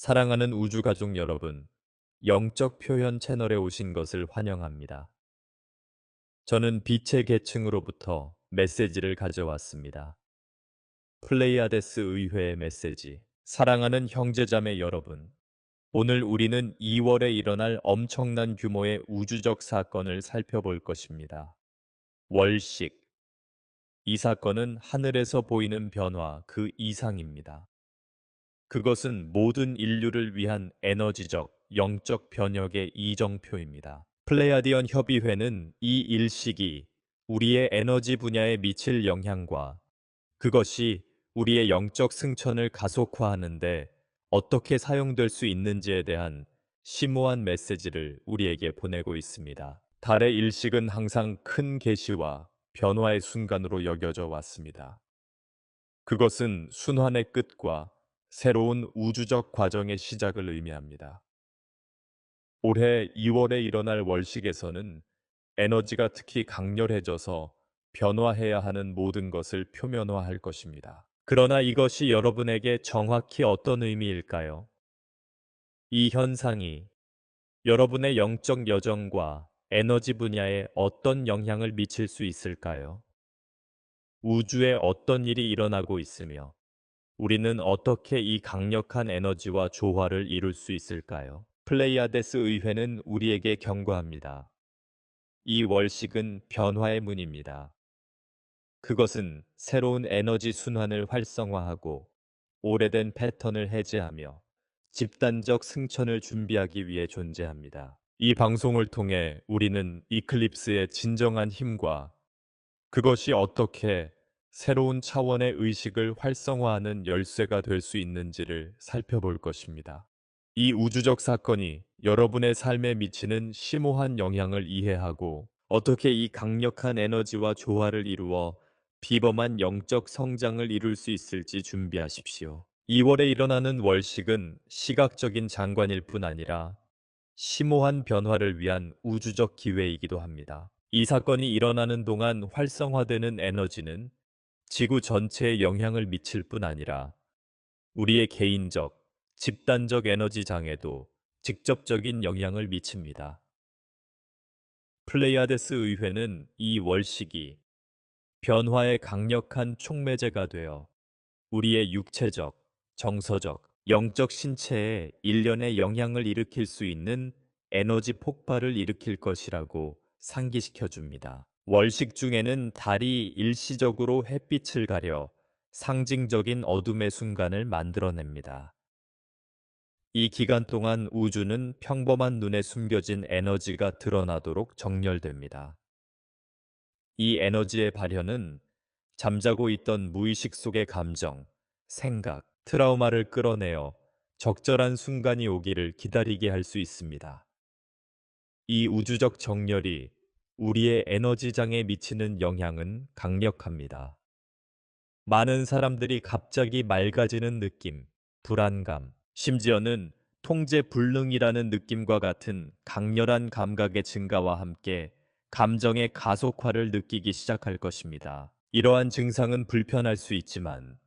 사랑하는 우주가족 여러분, 영적 표현 채널에 오신 것을 환영합니다. 저는 빛의 계층으로부터 메시지를 가져왔습니다. 플레이아데스 의회의 메시지. 사랑하는 형제자매 여러분, 오늘 우리는 2월에 일어날 엄청난 규모의 우주적 사건을 살펴볼 것입니다. 월식. 이 사건은 하늘에서 보이는 변화 그 이상입니다. 그것은 모든 인류를 위한 에너지적, 영적 변혁의 이정표입니다. 플레야디언 협의회는 이 일식이 우리의 에너지 분야에 미칠 영향과 그것이 우리의 영적 승천을 가속화하는데 어떻게 사용될 수 있는지에 대한 심오한 메시지를 우리에게 보내고 있습니다. 달의 일식은 항상 큰 계시와 변화의 순간으로 여겨져 왔습니다. 그것은 순환의 끝과 새로운 우주적 과정의 시작을 의미합니다. 올해 2월에 일어날 월식에서는 에너지가 특히 강렬해져서 변화해야 하는 모든 것을 표면화할 것입니다. 그러나 이것이 여러분에게 정확히 어떤 의미일까요? 이 현상이 여러분의 영적 여정과 에너지 분야에 어떤 영향을 미칠 수 있을까요? 우주에 어떤 일이 일어나고 있으며 우리는 어떻게 이 강력한 에너지와 조화를 이룰 수 있을까요? 플레이아데스 의회는 우리에게 경고합니다. 이 월식은 변화의 문입니다. 그것은 새로운 에너지 순환을 활성화하고 오래된 패턴을 해제하며 집단적 승천을 준비하기 위해 존재합니다. 이 방송을 통해 우리는 이클립스의 진정한 힘과 그것이 어떻게 새로운 차원의 의식을 활성화하는 열쇠가 될 수 있는지를 살펴볼 것입니다. 이 우주적 사건이 여러분의 삶에 미치는 심오한 영향을 이해하고 어떻게 이 강력한 에너지와 조화를 이루어 비범한 영적 성장을 이룰 수 있을지 준비하십시오. 2월에 일어나는 월식은 시각적인 장관일 뿐 아니라 심오한 변화를 위한 우주적 기회이기도 합니다. 이 사건이 일어나는 동안 활성화되는 에너지는 지구 전체에 영향을 미칠 뿐 아니라 우리의 개인적, 집단적 에너지 장에도 직접적인 영향을 미칩니다. 플레이아데스 의회는 이 월식이 변화의 강력한 촉매제가 되어 우리의 육체적, 정서적, 영적 신체에 일련의 영향을 일으킬 수 있는 에너지 폭발을 일으킬 것이라고 상기시켜 줍니다. 월식 중에는 달이 일시적으로 햇빛을 가려 상징적인 어둠의 순간을 만들어냅니다. 이 기간 동안 우주는 평범한 눈에 숨겨진 에너지가 드러나도록 정렬됩니다. 이 에너지의 발현은 잠자고 있던 무의식 속의 감정, 생각, 트라우마를 끌어내어 적절한 순간이 오기를 기다리게 할 수 있습니다. 이 우주적 정렬이 우리의 에너지장에 미치는 영향은 강력합니다. 많은 사람들이 갑자기 맑아지는 느낌, 불안감, 심지어는 통제 불능이라는 느낌과 같은 강렬한 감각의 증가와 함께 감정의 가속화를 느끼기 시작할 것입니다. 이러한 증상은 불편할 수 있지만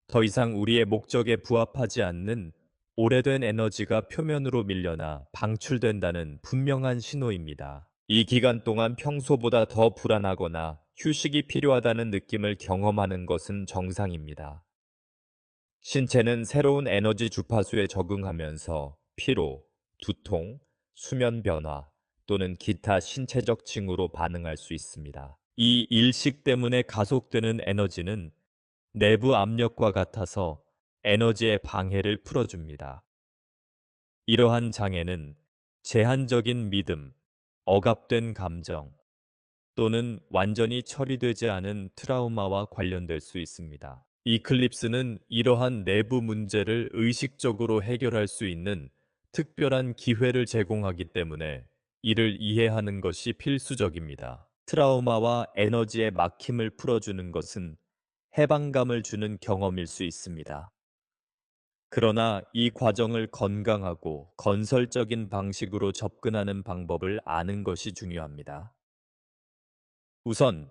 더 이상 우리의 목적에 부합하지 않는 오래된 에너지가 표면으로 밀려나 방출된다는 분명한 신호입니다. 이 기간 동안 평소보다 더 불안하거나 휴식이 필요하다는 느낌을 경험하는 것은 정상입니다. 신체는 새로운 에너지 주파수에 적응하면서 피로, 두통, 수면 변화 또는 기타 신체적 징후로 반응할 수 있습니다. 이 일식 때문에 가속되는 에너지는 내부 압력과 같아서 에너지의 방해를 풀어줍니다. 이러한 장애는 제한적인 믿음, 억압된 감정 또는 완전히 처리되지 않은 트라우마와 관련될 수 있습니다. 이클립스는 이러한 내부 문제를 의식적으로 해결할 수 있는 특별한 기회를 제공하기 때문에 이를 이해하는 것이 필수적입니다. 트라우마와 에너지의 막힘을 풀어주는 것은 해방감을 주는 경험일 수 있습니다. 그러나 이 과정을 건강하고 건설적인 방식으로 접근하는 방법을 아는 것이 중요합니다. 우선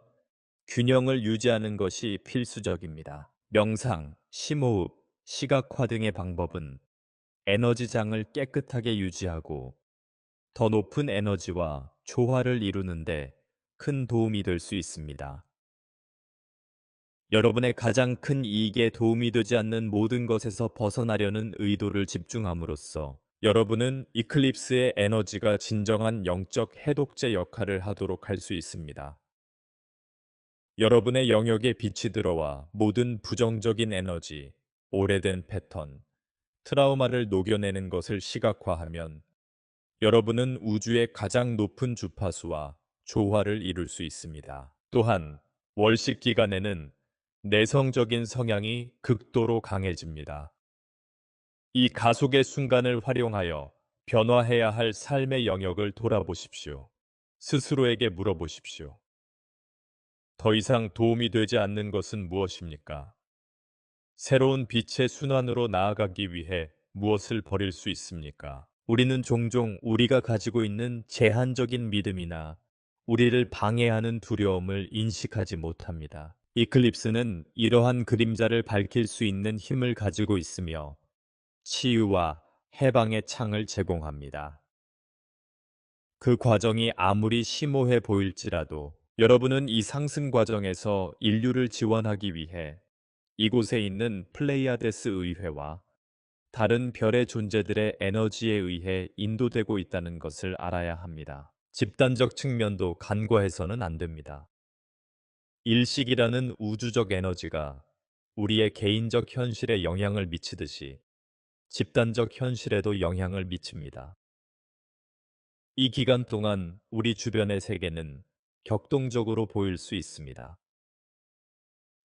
균형을 유지하는 것이 필수적입니다. 명상, 심호흡, 시각화 등의 방법은 에너지장을 깨끗하게 유지하고 더 높은 에너지와 조화를 이루는데 큰 도움이 될 수 있습니다. 여러분의 가장 큰 이익에 도움이 되지 않는 모든 것에서 벗어나려는 의도를 집중함으로써 여러분은 이클립스의 에너지가 진정한 영적 해독제 역할을 하도록 할 수 있습니다. 여러분의 영역에 빛이 들어와 모든 부정적인 에너지, 오래된 패턴, 트라우마를 녹여내는 것을 시각화하면 여러분은 우주의 가장 높은 주파수와 조화를 이룰 수 있습니다. 또한 월식 기간에는 내성적인 성향이 극도로 강해집니다. 이 가속의 순간을 활용하여 변화해야 할 삶의 영역을 돌아보십시오. 스스로에게 물어보십시오. 더 이상 도움이 되지 않는 것은 무엇입니까? 새로운 빛의 순환으로 나아가기 위해 무엇을 버릴 수 있습니까? 우리는 종종 우리가 가지고 있는 제한적인 믿음이나 우리를 방해하는 두려움을 인식하지 못합니다. 이클립스는 이러한 그림자를 밝힐 수 있는 힘을 가지고 있으며 치유와 해방의 창을 제공합니다. 그 과정이 아무리 심오해 보일지라도 여러분은 이 상승 과정에서 인류를 지원하기 위해 이곳에 있는 플레이아데스 의회와 다른 별의 존재들의 에너지에 의해 인도되고 있다는 것을 알아야 합니다. 집단적 측면도 간과해서는 안 됩니다. 일식이라는 우주적 에너지가 우리의 개인적 현실에 영향을 미치듯이 집단적 현실에도 영향을 미칩니다. 이 기간 동안 우리 주변의 세계는 격동적으로 보일 수 있습니다.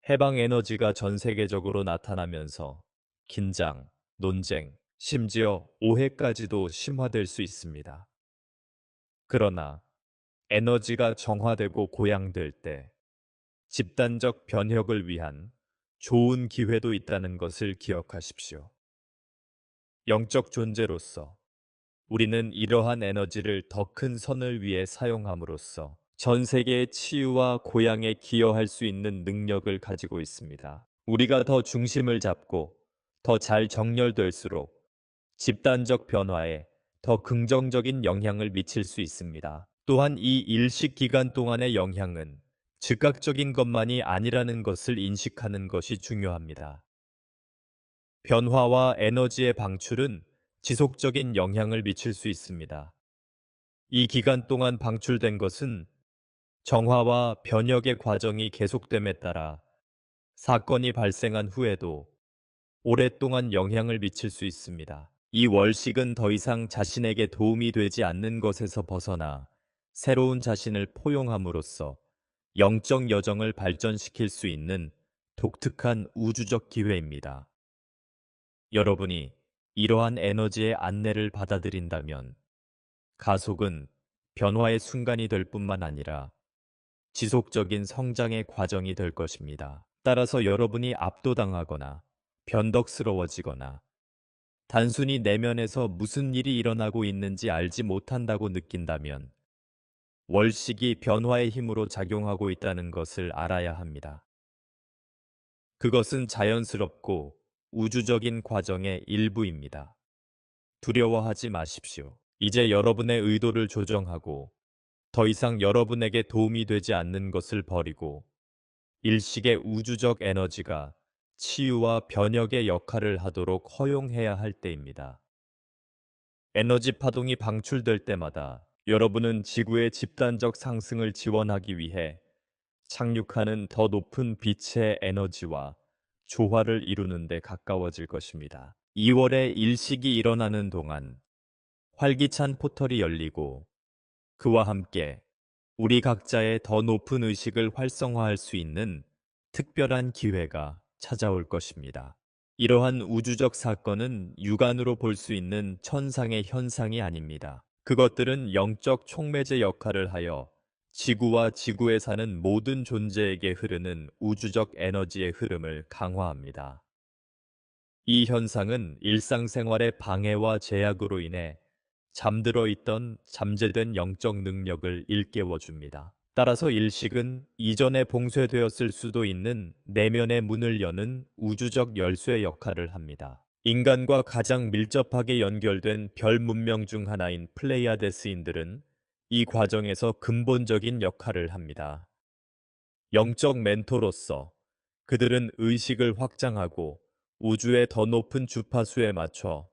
해방 에너지가 전 세계적으로 나타나면서 긴장, 논쟁, 심지어 오해까지도 심화될 수 있습니다. 그러나 에너지가 정화되고 고양될 때 집단적 변혁을 위한 좋은 기회도 있다는 것을 기억하십시오. 영적 존재로서 우리는 이러한 에너지를 더 큰 선을 위해 사용함으로써 전 세계의 치유와 고양에 기여할 수 있는 능력을 가지고 있습니다. 우리가 더 중심을 잡고 더 잘 정렬될수록 집단적 변화에 더 긍정적인 영향을 미칠 수 있습니다. 또한 이 일식 기간 동안의 영향은 즉각적인 것만이 아니라는 것을 인식하는 것이 중요합니다. 변화와 에너지의 방출은 지속적인 영향을 미칠 수 있습니다. 이 기간 동안 방출된 것은 정화와 변혁의 과정이 계속됨에 따라 사건이 발생한 후에도 오랫동안 영향을 미칠 수 있습니다. 이 월식은 더 이상 자신에게 도움이 되지 않는 것에서 벗어나 새로운 자신을 포용함으로써 영적 여정을 발전시킬 수 있는 독특한 우주적 기회입니다. 여러분이 이러한 에너지의 안내를 받아들인다면 가속은 변화의 순간이 될 뿐만 아니라 지속적인 성장의 과정이 될 것입니다. 따라서 여러분이 압도당하거나 변덕스러워지거나 단순히 내면에서 무슨 일이 일어나고 있는지 알지 못한다고 느낀다면 월식이 변화의 힘으로 작용하고 있다는 것을 알아야 합니다. 그것은 자연스럽고 우주적인 과정의 일부입니다. 두려워하지 마십시오. 이제 여러분의 의도를 조정하고 더 이상 여러분에게 도움이 되지 않는 것을 버리고 일식의 우주적 에너지가 치유와 변혁의 역할을 하도록 허용해야 할 때입니다. 에너지 파동이 방출될 때마다 여러분은 지구의 집단적 상승을 지원하기 위해 착륙하는 더 높은 빛의 에너지와 조화를 이루는 데 가까워질 것입니다. 2월에 일식이 일어나는 동안 활기찬 포털이 열리고 그와 함께 우리 각자의 더 높은 의식을 활성화할 수 있는 특별한 기회가 찾아올 것입니다. 이러한 우주적 사건은 육안으로 볼 수 있는 천상의 현상이 아닙니다. 그것들은 영적 촉매제 역할을 하여 지구와 지구에 사는 모든 존재에게 흐르는 우주적 에너지의 흐름을 강화합니다. 이 현상은 일상생활의 방해와 제약으로 인해 잠들어 있던 잠재된 영적 능력을 일깨워 줍니다. 따라서 일식은 이전에 봉쇄되었을 수도 있는 내면의 문을 여는 우주적 열쇠 역할을 합니다. 인간과 가장 밀접하게 연결된 별 문명 중 하나인 플레이아데스인들은 이 과정에서 근본적인 역할을 합니다. 영적 멘토로서 그들은 의식을 확장하고 우주의 더 높은 주파수에 맞춰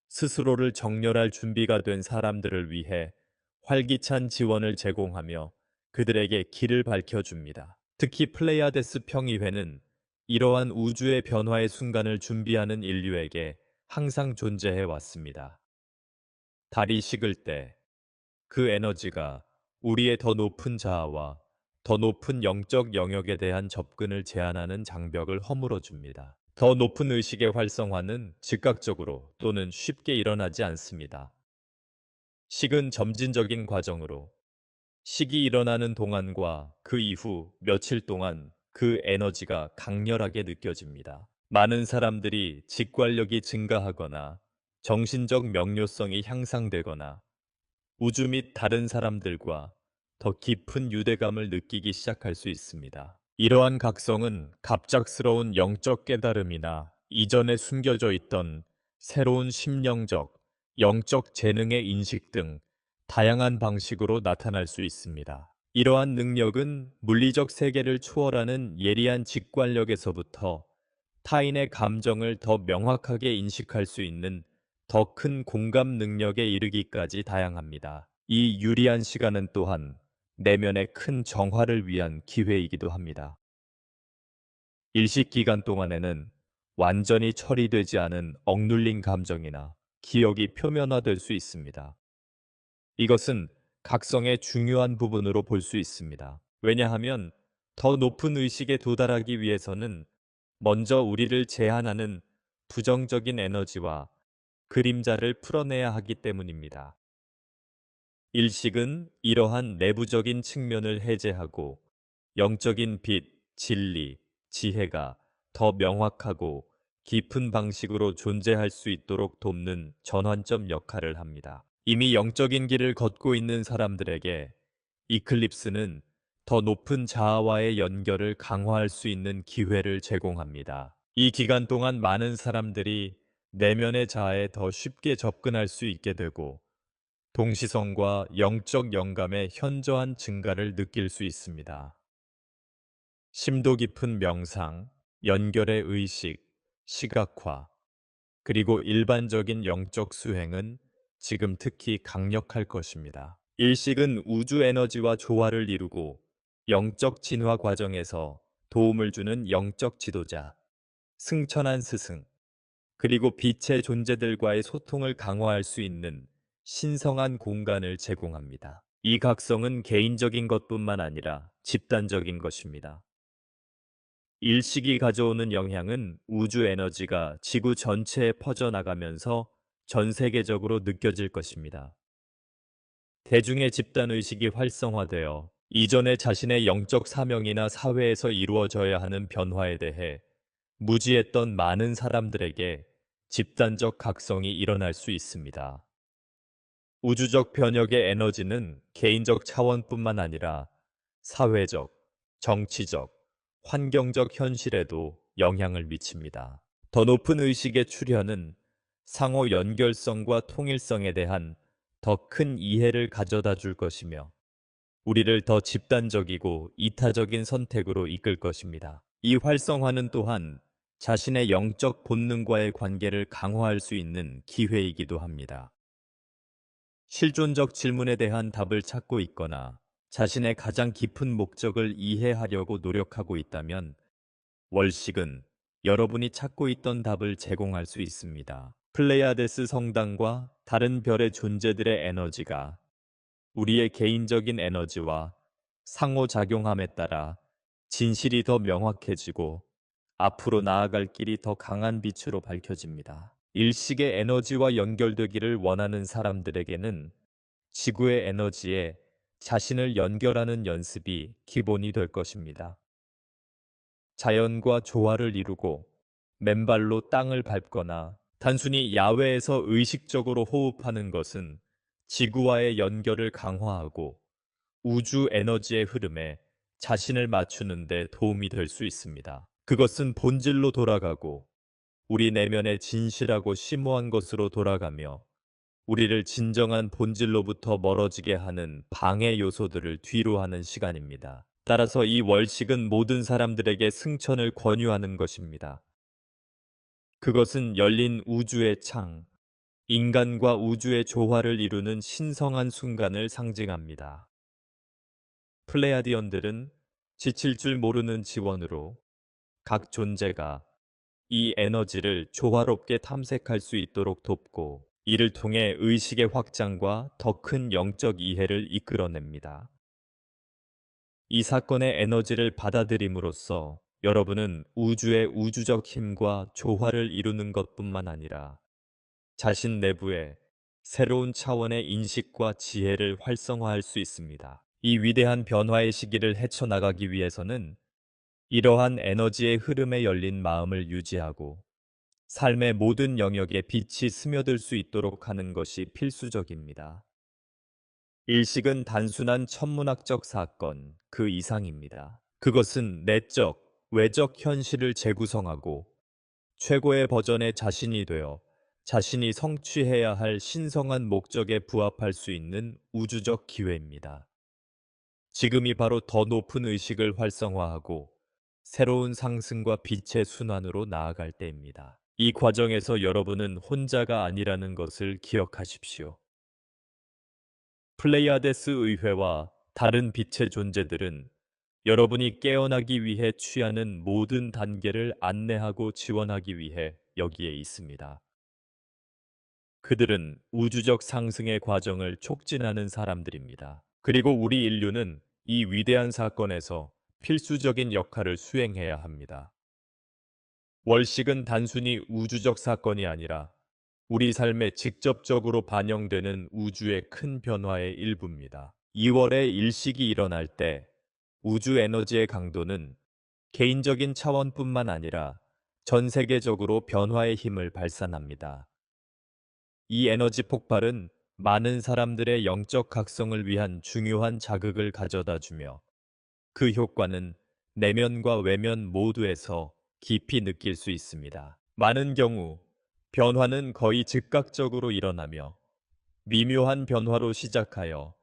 스스로를 정렬할 준비가 된 사람들을 위해 활기찬 지원을 제공하며 그들에게 길을 밝혀줍니다. 특히 플레이아데스 평의회는 이러한 우주의 변화의 순간을 준비하는 인류에게 항상 존재해 왔습니다. 달이 식을 때 그 에너지가 우리의 더 높은 자아와 더 높은 영적 영역에 대한 접근을 제한하는 장벽을 허물어 줍니다. 더 높은 의식의 활성화는 즉각적으로 또는 쉽게 일어나지 않습니다. 식은 점진적인 과정으로 식이 일어나는 동안과 그 이후 며칠 동안 그 에너지가 강렬하게 느껴집니다. 많은 사람들이 직관력이 증가하거나 정신적 명료성이 향상되거나 우주 및 다른 사람들과 더 깊은 유대감을 느끼기 시작할 수 있습니다. 이러한 각성은 갑작스러운 영적 깨달음이나 이전에 숨겨져 있던 새로운 심령적, 영적 재능의 인식 등 다양한 방식으로 나타날 수 있습니다. 이러한 능력은 물리적 세계를 초월하는 예리한 직관력에서부터 타인의 감정을 더 명확하게 인식할 수 있는 더 큰 공감 능력에 이르기까지 다양합니다. 이 유리한 시간은 또한 내면의 큰 정화를 위한 기회이기도 합니다. 일식 기간 동안에는 완전히 처리되지 않은 억눌린 감정이나 기억이 표면화될 수 있습니다. 이것은 각성의 중요한 부분으로 볼 수 있습니다. 왜냐하면 더 높은 의식에 도달하기 위해서는 먼저 우리를 제한하는 부정적인 에너지와 그림자를 풀어내야 하기 때문입니다. 일식은 이러한 내부적인 측면을 해제하고 영적인 빛, 진리, 지혜가 더 명확하고 깊은 방식으로 존재할 수 있도록 돕는 전환점 역할을 합니다. 이미 영적인 길을 걷고 있는 사람들에게 이클립스는 더 높은 자아와의 연결을 강화할 수 있는 기회를 제공합니다. 이 기간 동안 많은 사람들이 내면의 자아에 더 쉽게 접근할 수 있게 되고 동시성과 영적 영감의 현저한 증가를 느낄 수 있습니다. 심도 깊은 명상, 연결의 의식, 시각화, 그리고 일반적인 영적 수행은 지금 특히 강력할 것입니다. 일식은 우주 에너지와 조화를 이루고 영적 진화 과정에서 도움을 주는 영적 지도자, 승천한 스승, 그리고 빛의 존재들과의 소통을 강화할 수 있는 신성한 공간을 제공합니다. 이 각성은 개인적인 것뿐만 아니라 집단적인 것입니다. 일식이 가져오는 영향은 우주 에너지가 지구 전체에 퍼져나가면서 전 세계적으로 느껴질 것입니다. 대중의 집단 의식이 활성화되어 이전에 자신의 영적 사명이나 사회에서 이루어져야 하는 변화에 대해 무지했던 많은 사람들에게 집단적 각성이 일어날 수 있습니다. 우주적 변혁의 에너지는 개인적 차원뿐만 아니라 사회적, 정치적, 환경적 현실에도 영향을 미칩니다. 더 높은 의식의 출현은 상호 연결성과 통일성에 대한 더 큰 이해를 가져다 줄 것이며 우리를 더 집단적이고 이타적인 선택으로 이끌 것입니다. 이 활성화는 또한 자신의 영적 본능과의 관계를 강화할 수 있는 기회이기도 합니다. 실존적 질문에 대한 답을 찾고 있거나 자신의 가장 깊은 목적을 이해하려고 노력하고 있다면 월식은 여러분이 찾고 있던 답을 제공할 수 있습니다. 플레이아데스 성당과 다른 별의 존재들의 에너지가 우리의 개인적인 에너지와 상호작용함에 따라 진실이 더 명확해지고 앞으로 나아갈 길이 더 강한 빛으로 밝혀집니다. 일식의 에너지와 연결되기를 원하는 사람들에게는 지구의 에너지에 자신을 연결하는 연습이 기본이 될 것입니다. 자연과 조화를 이루고 맨발로 땅을 밟거나 단순히 야외에서 의식적으로 호흡하는 것은 지구와의 연결을 강화하고 우주 에너지의 흐름에 자신을 맞추는 데 도움이 될 수 있습니다. 그것은 본질로 돌아가고 우리 내면의 진실하고 심오한 것으로 돌아가며 우리를 진정한 본질로부터 멀어지게 하는 방해 요소들을 뒤로 하는 시간입니다. 따라서 이 월식은 모든 사람들에게 승천을 권유하는 것입니다. 그것은 열린 우주의 창, 인간과 우주의 조화를 이루는 신성한 순간을 상징합니다. 플레야디언들은 지칠 줄 모르는 지원으로 각 존재가 이 에너지를 조화롭게 탐색할 수 있도록 돕고 이를 통해 의식의 확장과 더 큰 영적 이해를 이끌어냅니다. 이 사건의 에너지를 받아들임으로써 여러분은 우주의 우주적 힘과 조화를 이루는 것뿐만 아니라 자신 내부에 새로운 차원의 인식과 지혜를 활성화할 수 있습니다. 이 위대한 변화의 시기를 헤쳐나가기 위해서는 이러한 에너지의 흐름에 열린 마음을 유지하고 삶의 모든 영역에 빛이 스며들 수 있도록 하는 것이 필수적입니다. 일식은 단순한 천문학적 사건 그 이상입니다. 그것은 내적, 외적 현실을 재구성하고 최고의 버전의 자신이 되어 자신이 성취해야 할 신성한 목적에 부합할 수 있는 우주적 기회입니다. 지금이 바로 더 높은 의식을 활성화하고 새로운 상승과 빛의 순환으로 나아갈 때입니다. 이 과정에서 여러분은 혼자가 아니라는 것을 기억하십시오. 플레이아데스 의회와 다른 빛의 존재들은 여러분이 깨어나기 위해 취하는 모든 단계를 안내하고 지원하기 위해 여기에 있습니다. 그들은 우주적 상승의 과정을 촉진하는 사람들입니다. 그리고 우리 인류는 이 위대한 사건에서 필수적인 역할을 수행해야 합니다. 월식은 단순히 우주적 사건이 아니라 우리 삶에 직접적으로 반영되는 우주의 큰 변화의 일부입니다. 2월에 일식이 일어날 때 우주 에너지의 강도는 개인적인 차원뿐만 아니라 전 세계적으로 변화의 힘을 발산합니다. 이 에너지 폭발은 많은 사람들의 영적 각성을 위한 중요한 자극을 가져다 주며 그 효과는 내면과 외면 모두에서 깊이 느낄 수 있습니다. 많은 경우 변화는 거의 즉각적으로 일어나며 미묘한 변화로 시작하여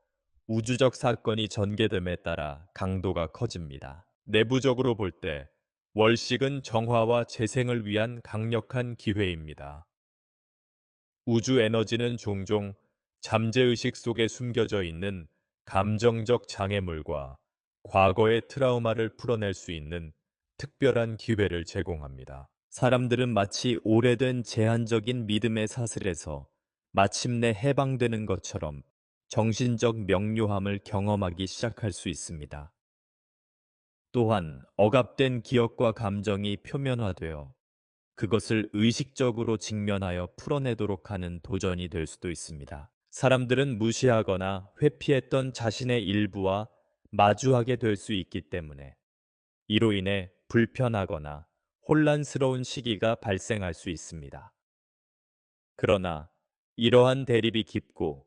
우주적 사건이 전개됨에 따라 강도가 커집니다. 내부적으로 볼 때 월식은 정화와 재생을 위한 강력한 기회입니다. 우주 에너지는 종종 잠재의식 속에 숨겨져 있는 감정적 장애물과 과거의 트라우마를 풀어낼 수 있는 특별한 기회를 제공합니다. 사람들은 마치 오래된 제한적인 믿음의 사슬에서 마침내 해방되는 것처럼 정신적 명료함을 경험하기 시작할 수 있습니다. 또한 억압된 기억과 감정이 표면화되어 그것을 의식적으로 직면하여 풀어내도록 하는 도전이 될 수도 있습니다. 사람들은 무시하거나 회피했던 자신의 일부와 마주하게 될 수 있기 때문에 이로 인해 불편하거나 혼란스러운 시기가 발생할 수 있습니다. 그러나 이러한 대립이 깊고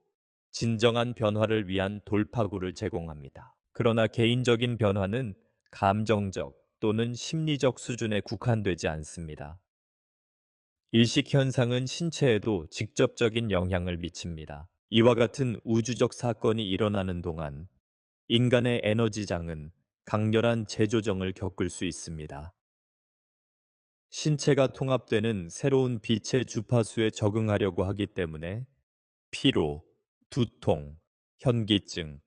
진정한 변화를 위한 돌파구를 제공합니다. 그러나 개인적인 변화는 감정적 또는 심리적 수준에 국한되지 않습니다. 일식 현상은 신체에도 직접적인 영향을 미칩니다. 이와 같은 우주적 사건이 일어나는 동안 인간의 에너지장은 강렬한 재조정을 겪을 수 있습니다. 신체가 통합되는 새로운 빛의 주파수에 적응하려고 하기 때문에 피로, 두통, 현기증,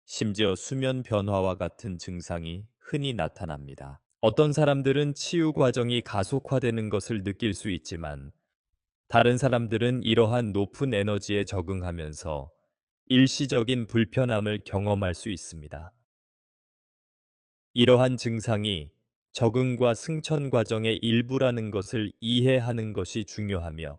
심지어 수면 변화와 같은 증상이 흔히 나타납니다. 어떤 사람들은 치유 과정이 가속화되는 것을 느낄 수 있지만 다른 사람들은 이러한 높은 에너지에 적응하면서 일시적인 불편함을 경험할 수 있습니다. 이러한 증상이 적응과 승천 과정의 일부라는 것을 이해하는 것이 중요하며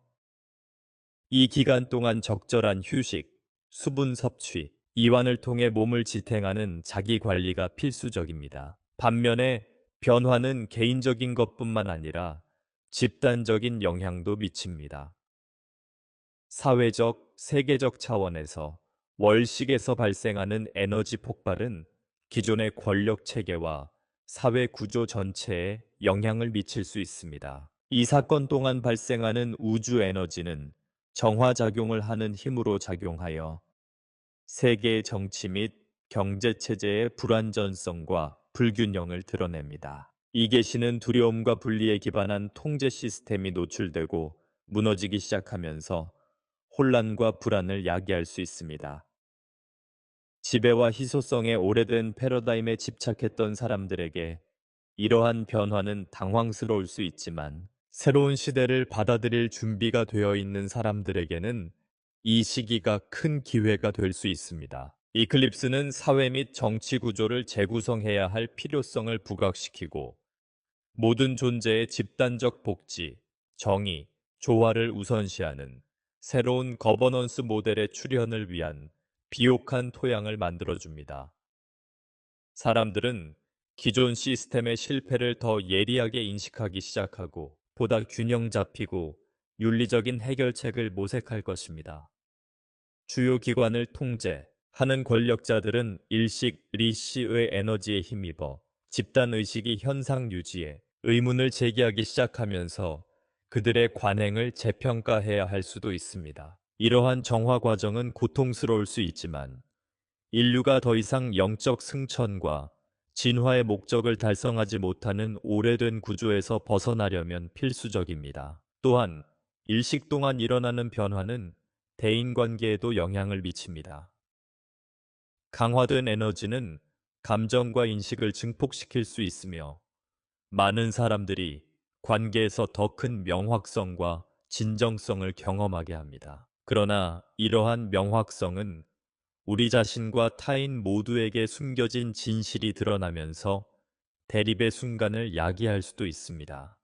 이 기간 동안 적절한 휴식, 수분 섭취, 이완을 통해 몸을 지탱하는 자기 관리가 필수적입니다. 반면에 변화는 개인적인 것뿐만 아니라 집단적인 영향도 미칩니다. 사회적, 세계적 차원에서 월식에서 발생하는 에너지 폭발은 기존의 권력 체계와 사회 구조 전체에 영향을 미칠 수 있습니다. 이 사건 동안 발생하는 우주 에너지는 정화작용을 하는 힘으로 작용하여 세계의 정치 및 경제 체제의 불완전성과 불균형을 드러냅니다. 이 계시는 두려움과 분리에 기반한 통제 시스템이 노출되고 무너지기 시작하면서 혼란과 불안을 야기할 수 있습니다. 지배와 희소성의 오래된 패러다임에 집착했던 사람들에게 이러한 변화는 당황스러울 수 있지만 새로운 시대를 받아들일 준비가 되어 있는 사람들에게는 이 시기가 큰 기회가 될 수 있습니다. 이클립스는 사회 및 정치 구조를 재구성해야 할 필요성을 부각시키고 모든 존재의 집단적 복지, 정의, 조화를 우선시하는 새로운 거버넌스 모델의 출현을 위한 비옥한 토양을 만들어줍니다. 사람들은 기존 시스템의 실패를 더 예리하게 인식하기 시작하고 보다 균형 잡히고 윤리적인 해결책을 모색할 것입니다. 주요 기관을 통제하는 권력자들은 일식 리시의 에너지에 힘입어 집단 의식이 현상 유지에 의문을 제기하기 시작하면서 그들의 관행을 재평가해야 할 수도 있습니다. 이러한 정화 과정은 고통스러울 수 있지만 인류가 더 이상 영적 승천과 진화의 목적을 달성하지 못하는 오래된 구조에서 벗어나려면 필수적입니다. 또한 일식 동안 일어나는 변화는 대인관계에도 영향을 미칩니다. 강화된 에너지는 감정과 인식을 증폭시킬 수 있으며 많은 사람들이 관계에서 더 큰 명확성과 진정성을 경험하게 합니다. 그러나 이러한 명확성은 우리 자신과 타인 모두에게 숨겨진 진실이 드러나면서 대립의 순간을 야기할 수도 있습니다.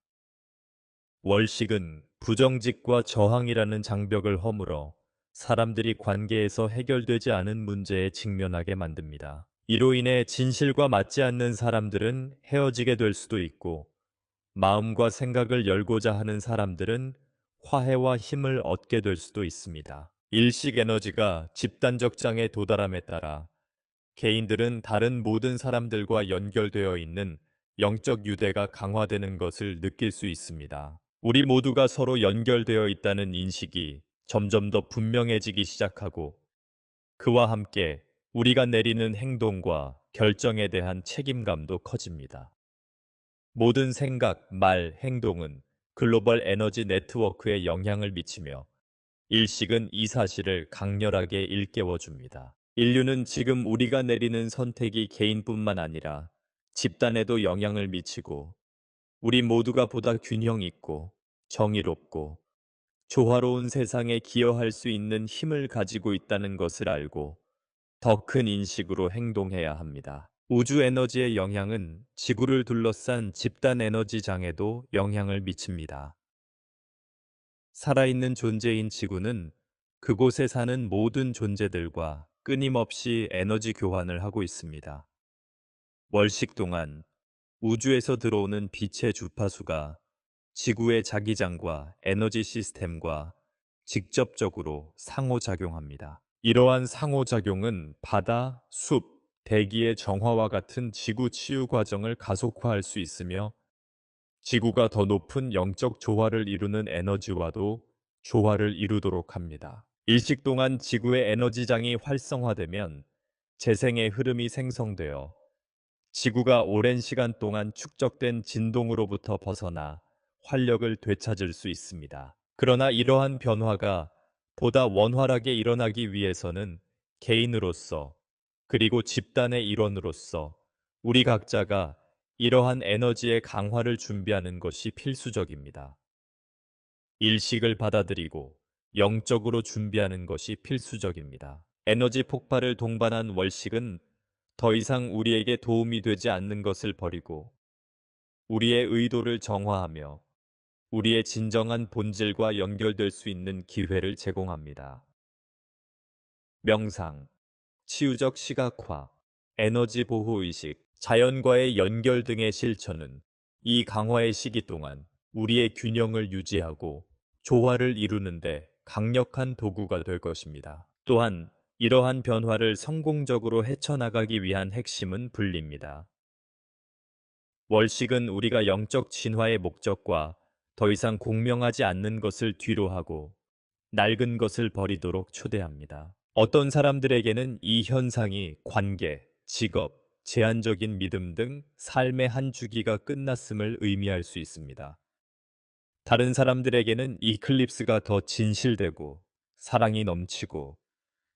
월식은 부정직과 저항이라는 장벽을 허물어 사람들이 관계에서 해결되지 않은 문제에 직면하게 만듭니다. 이로 인해 진실과 맞지 않는 사람들은 헤어지게 될 수도 있고, 마음과 생각을 열고자 하는 사람들은 화해와 힘을 얻게 될 수도 있습니다. 일식 에너지가 집단적 장에 도달함에 따라 개인들은 다른 모든 사람들과 연결되어 있는 영적 유대가 강화되는 것을 느낄 수 있습니다. 우리 모두가 서로 연결되어 있다는 인식이 점점 더 분명해지기 시작하고 그와 함께 우리가 내리는 행동과 결정에 대한 책임감도 커집니다. 모든 생각, 말, 행동은 글로벌 에너지 네트워크에 영향을 미치며 일식은 이 사실을 강렬하게 일깨워줍니다. 인류는 지금 우리가 내리는 선택이 개인뿐만 아니라 집단에도 영향을 미치고 우리 모두가 보다 균형 있고 정의롭고 조화로운 세상에 기여할 수 있는 힘을 가지고 있다는 것을 알고 더 큰 인식으로 행동해야 합니다. 우주 에너지의 영향은 지구를 둘러싼 집단 에너지장에도 영향을 미칩니다. 살아있는 존재인 지구는 그곳에 사는 모든 존재들과 끊임없이 에너지 교환을 하고 있습니다. 월식 동안 우주에서 들어오는 빛의 주파수가 지구의 자기장과 에너지 시스템과 직접적으로 상호작용합니다. 이러한 상호작용은 바다, 숲, 대기의 정화와 같은 지구 치유 과정을 가속화할 수 있으며 지구가 더 높은 영적 조화를 이루는 에너지와도 조화를 이루도록 합니다. 일식 동안 지구의 에너지장이 활성화되면 재생의 흐름이 생성되어 지구가 오랜 시간 동안 축적된 진동으로부터 벗어나 활력을 되찾을 수 있습니다. 그러나 이러한 변화가 보다 원활하게 일어나기 위해서는 개인으로서 그리고 집단의 일원으로서 우리 각자가 이러한 에너지의 강화를 준비하는 것이 필수적입니다. 일식을 받아들이고 영적으로 준비하는 것이 필수적입니다. 에너지 폭발을 동반한 월식은 더 이상 우리에게 도움이 되지 않는 것을 버리고 우리의 의도를 정화하며 우리의 진정한 본질과 연결될 수 있는 기회를 제공합니다. 명상, 치유적 시각화, 에너지 보호 의식, 자연과의 연결 등의 실천은 이 강화의 시기 동안 우리의 균형을 유지하고 조화를 이루는데 강력한 도구가 될 것입니다. 또한 이러한 변화를 성공적으로 헤쳐나가기 위한 핵심은 분리입니다. 월식은 우리가 영적 진화의 목적과 더 이상 공명하지 않는 것을 뒤로 하고 낡은 것을 버리도록 초대합니다. 어떤 사람들에게는 이 현상이 관계, 직업, 제한적인 믿음 등 삶의 한 주기가 끝났음을 의미할 수 있습니다. 다른 사람들에게는 이클립스가 더 진실되고 사랑이 넘치고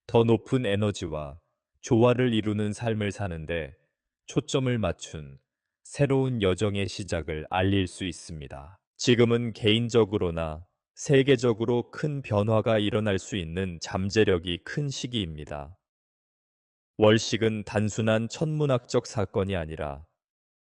더 높은 에너지와 조화를 이루는 삶을 사는데 초점을 맞춘 새로운 여정의 시작을 알릴 수 있습니다. 지금은 개인적으로나 세계적으로 큰 변화가 일어날 수 있는 잠재력이 큰 시기입니다. 월식은 단순한 천문학적 사건이 아니라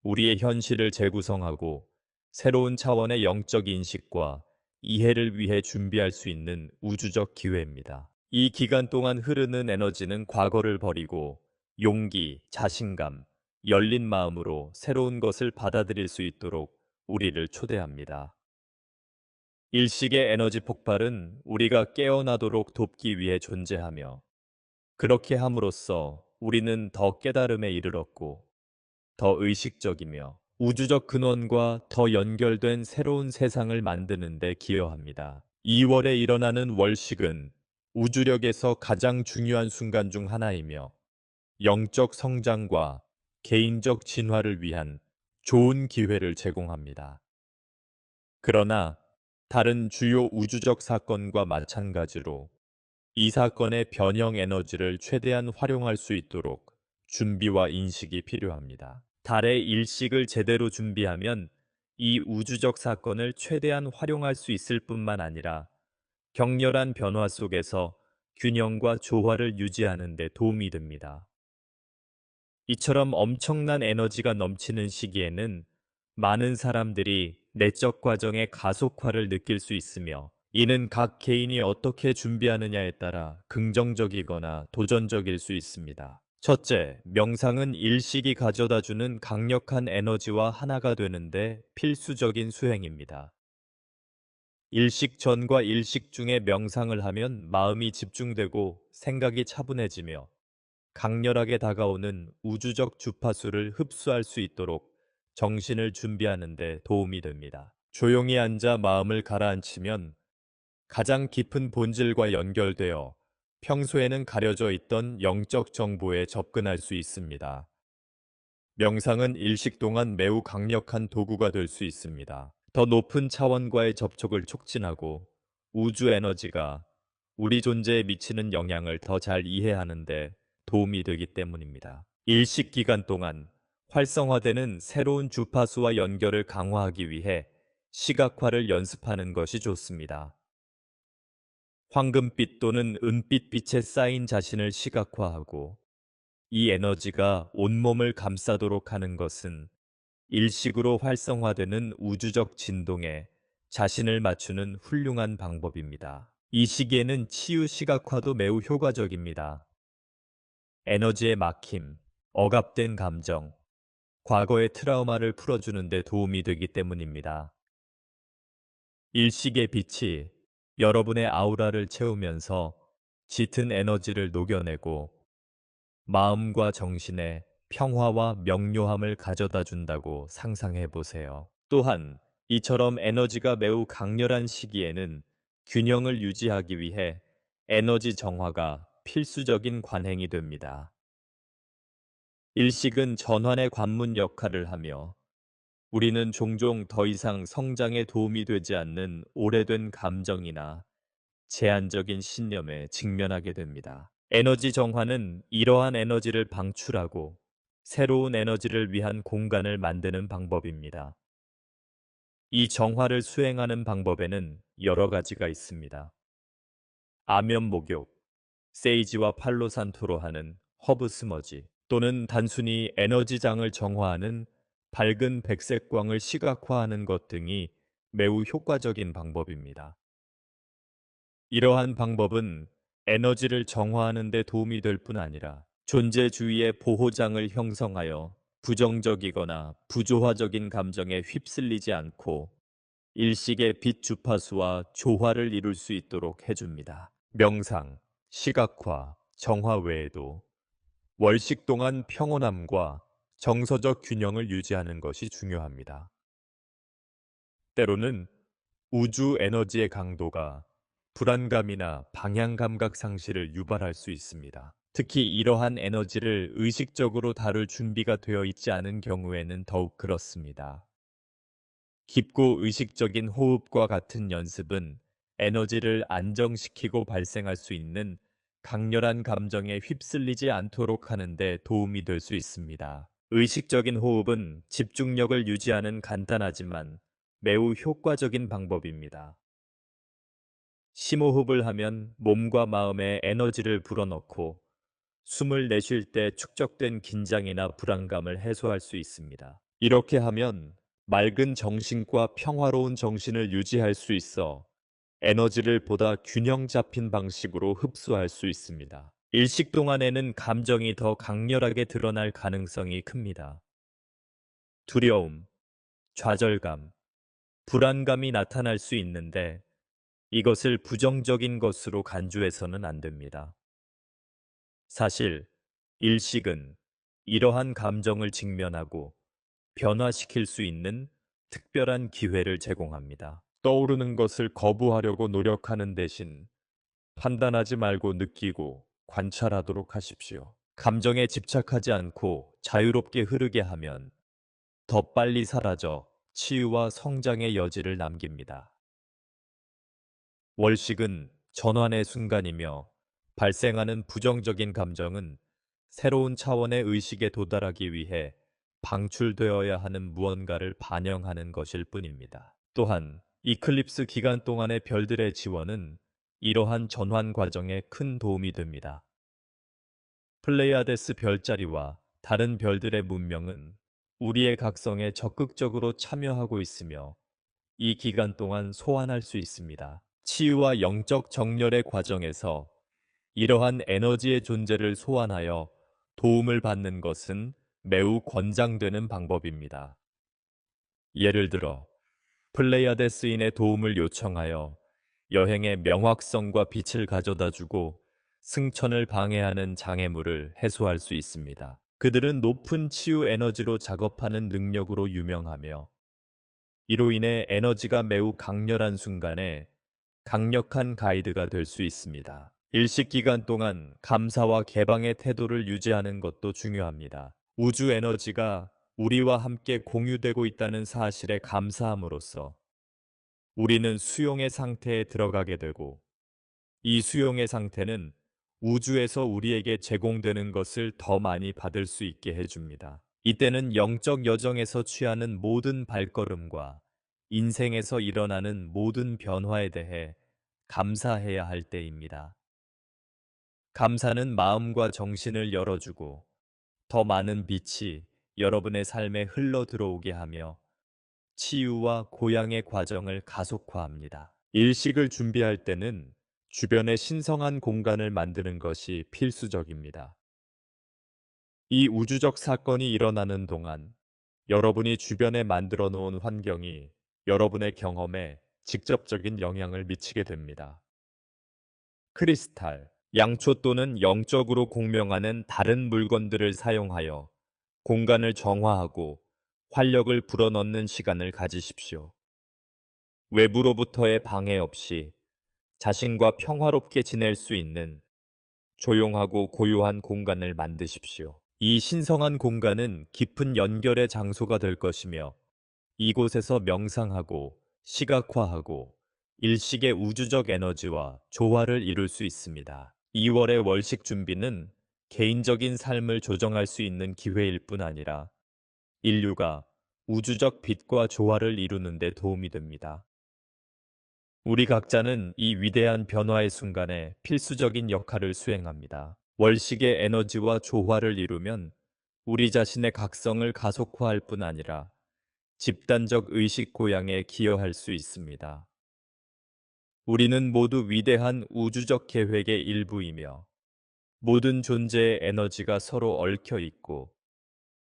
우리의 현실을 재구성하고 새로운 차원의 영적 인식과 이해를 위해 준비할 수 있는 우주적 기회입니다. 이 기간 동안 흐르는 에너지는 과거를 버리고 용기, 자신감, 열린 마음으로 새로운 것을 받아들일 수 있도록 우리를 초대합니다. 일식의 에너지 폭발은 우리가 깨어나도록 돕기 위해 존재하며 그렇게 함으로써 우리는 더 깨달음에 이르렀고 더 의식적이며 우주적 근원과 더 연결된 새로운 세상을 만드는 데 기여합니다. 2월에 일어나는 월식은 우주력에서 가장 중요한 순간 중 하나이며 영적 성장과 개인적 진화를 위한 좋은 기회를 제공합니다. 그러나 다른 주요 우주적 사건과 마찬가지로 이 사건의 변형 에너지를 최대한 활용할 수 있도록 준비와 인식이 필요합니다. 달의 일식을 제대로 준비하면 이 우주적 사건을 최대한 활용할 수 있을 뿐만 아니라 격렬한 변화 속에서 균형과 조화를 유지하는 데 도움이 됩니다. 이처럼 엄청난 에너지가 넘치는 시기에는 많은 사람들이 내적 과정의 가속화를 느낄 수 있으며 이는 각 개인이 어떻게 준비하느냐에 따라 긍정적이거나 도전적일 수 있습니다. 첫째, 명상은 일식이 가져다주는 강력한 에너지와 하나가 되는데 필수적인 수행입니다. 일식 전과 일식 중에 명상을 하면 마음이 집중되고 생각이 차분해지며 강렬하게 다가오는 우주적 주파수를 흡수할 수 있도록 정신을 준비하는 데 도움이 됩니다. 조용히 앉아 마음을 가라앉히면 가장 깊은 본질과 연결되어 평소에는 가려져 있던 영적 정보에 접근할 수 있습니다. 명상은 일식 동안 매우 강력한 도구가 될 수 있습니다. 더 높은 차원과의 접촉을 촉진하고 우주 에너지가 우리 존재에 미치는 영향을 더 잘 이해하는 데 도움이 되기 때문입니다. 일식 기간 동안 활성화되는 새로운 주파수와 연결을 강화하기 위해 시각화를 연습하는 것이 좋습니다. 황금빛 또는 은빛 빛에 쌓인 자신을 시각화하고 이 에너지가 온몸을 감싸도록 하는 것은 일식으로 활성화되는 우주적 진동에 자신을 맞추는 훌륭한 방법입니다. 이 시기에는 치유 시각화도 매우 효과적입니다. 에너지의 막힘, 억압된 감정, 과거의 트라우마를 풀어주는 데 도움이 되기 때문입니다. 일식의 빛이 여러분의 아우라를 채우면서 짙은 에너지를 녹여내고 마음과 정신에 평화와 명료함을 가져다 준다고 상상해 보세요. 또한 이처럼 에너지가 매우 강렬한 시기에는 균형을 유지하기 위해 에너지 정화가 필수적인 관행이 됩니다. 일식은 전환의 관문 역할을 하며 우리는 종종 더 이상 성장에 도움이 되지 않는 오래된 감정이나 제한적인 신념에 직면하게 됩니다. 에너지 정화는 이러한 에너지를 방출하고 새로운 에너지를 위한 공간을 만드는 방법입니다. 이 정화를 수행하는 방법에는 여러 가지가 있습니다. 아면 목욕, 세이지와 팔로산토로 하는 허브 스머지 또는 단순히 에너지장을 정화하는 밝은 백색 광을 시각화하는 것 등이 매우 효과적인 방법입니다. 이러한 방법은 에너지를 정화하는 데 도움이 될 뿐 아니라 존재주의의 보호장을 형성하여 부정적이거나 부조화적인 감정에 휩쓸리지 않고 일식의 빛 주파수와 조화를 이룰 수 있도록 해줍니다. 명상, 시각화, 정화 외에도 월식 동안 평온함과 정서적 균형을 유지하는 것이 중요합니다. 때로는 우주 에너지의 강도가 불안감이나 방향 감각 상실을 유발할 수 있습니다. 특히 이러한 에너지를 의식적으로 다룰 준비가 되어 있지 않은 경우에는 더욱 그렇습니다. 깊고 의식적인 호흡과 같은 연습은 에너지를 안정시키고 발생할 수 있는 강렬한 감정에 휩쓸리지 않도록 하는 데 도움이 될 수 있습니다. 의식적인 호흡은 집중력을 유지하는 간단하지만 매우 효과적인 방법입니다. 심호흡을 하면 몸과 마음에 에너지를 불어넣고 숨을 내쉴 때 축적된 긴장이나 불안감을 해소할 수 있습니다. 이렇게 하면 맑은 정신과 평화로운 정신을 유지할 수 있어 에너지를 보다 균형 잡힌 방식으로 흡수할 수 있습니다. 일식 동안에는 감정이 더 강렬하게 드러날 가능성이 큽니다. 두려움, 좌절감, 불안감이 나타날 수 있는데 이것을 부정적인 것으로 간주해서는 안 됩니다. 사실 일식은 이러한 감정을 직면하고 변화시킬 수 있는 특별한 기회를 제공합니다. 떠오르는 것을 거부하려고 노력하는 대신 판단하지 말고 느끼고 관찰하도록 하십시오. 감정에 집착하지 않고 자유롭게 흐르게 하면 더 빨리 사라져 치유와 성장의 여지를 남깁니다. 월식은 전환의 순간이며 발생하는 부정적인 감정은 새로운 차원의 의식에 도달하기 위해 방출되어야 하는 무언가를 반영하는 것일 뿐입니다. 또한 이클립스 기간 동안의 별들의 지원은 이러한 전환 과정에 큰 도움이 됩니다. 플레이아데스 별자리와 다른 별들의 문명은 우리의 각성에 적극적으로 참여하고 있으며 이 기간 동안 소환할 수 있습니다. 치유와 영적 정렬의 과정에서 이러한 에너지의 존재를 소환하여 도움을 받는 것은 매우 권장되는 방법입니다. 예를 들어 플레이아데스인의 도움을 요청하여 여행의 명확성과 빛을 가져다 주고 승천을 방해하는 장애물을 해소할 수 있습니다. 그들은 높은 치유 에너지로 작업하는 능력으로 유명하며 이로 인해 에너지가 매우 강렬한 순간에 강력한 가이드가 될 수 있습니다. 일식 기간 동안 감사와 개방의 태도를 유지하는 것도 중요합니다. 우주 에너지가 우리와 함께 공유되고 있다는 사실에 감사함으로써 우리는 수용의 상태에 들어가게 되고 이 수용의 상태는 우주에서 우리에게 제공되는 것을 더 많이 받을 수 있게 해줍니다. 이때는 영적 여정에서 취하는 모든 발걸음과 인생에서 일어나는 모든 변화에 대해 감사해야 할 때입니다. 감사는 마음과 정신을 열어주고 더 많은 빛이 여러분의 삶에 흘러 들어오게 하며 치유와 고양의 과정을 가속화합니다. 일식을 준비할 때는 주변에 신성한 공간을 만드는 것이 필수적입니다. 이 우주적 사건이 일어나는 동안 여러분이 주변에 만들어 놓은 환경이 여러분의 경험에 직접적인 영향을 미치게 됩니다. 크리스탈, 양초 또는 영적으로 공명하는 다른 물건들을 사용하여 공간을 정화하고 활력을 불어넣는 시간을 가지십시오. 외부로부터의 방해 없이 자신과 평화롭게 지낼 수 있는 조용하고 고요한 공간을 만드십시오. 이 신성한 공간은 깊은 연결의 장소가 될 것이며 이곳에서 명상하고 시각화하고 일식의 우주적 에너지와 조화를 이룰 수 있습니다. 2월의 월식 준비는 개인적인 삶을 조정할 수 있는 기회일 뿐 아니라 인류가 우주적 빛과 조화를 이루는 데 도움이 됩니다. 우리 각자는 이 위대한 변화의 순간에 필수적인 역할을 수행합니다. 월식의 에너지와 조화를 이루면 우리 자신의 각성을 가속화할 뿐 아니라 집단적 의식 고양에 기여할 수 있습니다. 우리는 모두 위대한 우주적 계획의 일부이며 모든 존재의 에너지가 서로 얽혀 있고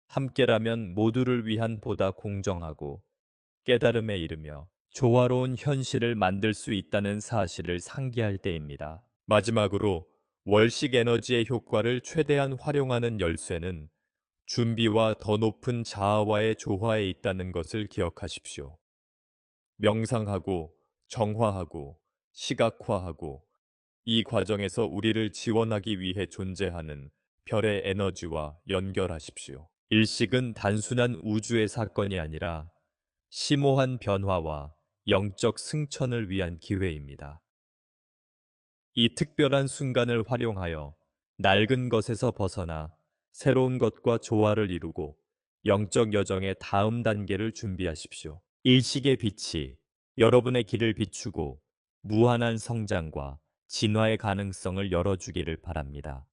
함께라면 모두를 위한 보다 공정하고 깨달음에 이르며 조화로운 현실을 만들 수 있다는 사실을 상기할 때입니다. 마지막으로 월식 에너지의 효과를 최대한 활용하는 열쇠는 준비와 더 높은 자아와의 조화에 있다는 것을 기억하십시오. 명상하고 정화하고 시각화하고 이 과정에서 우리를 지원하기 위해 존재하는 별의 에너지와 연결하십시오. 일식은 단순한 우주의 사건이 아니라 심오한 변화와 영적 승천을 위한 기회입니다. 이 특별한 순간을 활용하여 낡은 것에서 벗어나 새로운 것과 조화를 이루고 영적 여정의 다음 단계를 준비하십시오. 일식의 빛이 여러분의 길을 비추고 무한한 성장과 진화의 가능성을 열어주기를 바랍니다.